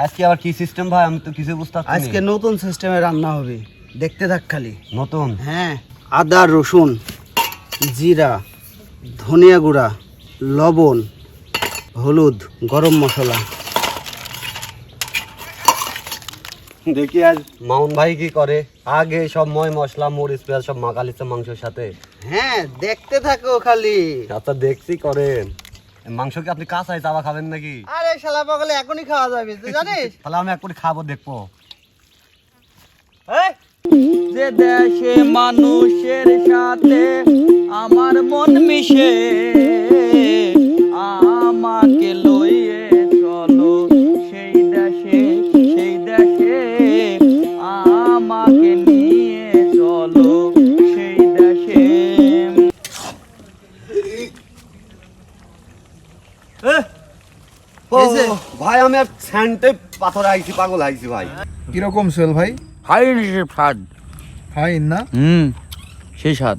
আজকে আবার কি সিস্টেম ভাই? আমি তো কিছু বুঝতে পারছি না। আজকে নতুন সিস্টেমে রান্না হবে, দেখতে থাক খালি। নতুন? হ্যাঁ, আদা রসুন জিরা ধনিয়া গুঁড়া লবণ হলুদ গরম মশলা। দেখি আজ মামুন ভাই কি করে। আগে সব ময় মশলা মরিচ পেঁয়াজ সব মাখালিছে মাংসের সাথে। হ্যাঁ, দেখতে থাকো খালি। আচ্ছা দেখছি করেন। মাংস কি আপনি কাঁচাই চাবা খাবেন নাকি? আরে শালা পাগলে, এখনই খাওয়া যাবে, তুই জানিস? তাহলে আমি এক করে খাবো, দেখবো। এই, যে দেশে মানুষের সাথে আমার মন মিশে, আমাকে লইয়ে চলো সেই দেশে, সেই দেশে আমাকে নিয়ে চলো সেই দেশে। ও, ভাই আমি আর স্যান্টে পাথর আইছি, পাগল আইছি ভাই। কিরকম সোহেল ভাই? হাই স্বাদ। ফাইন না? সেই স্বাদ।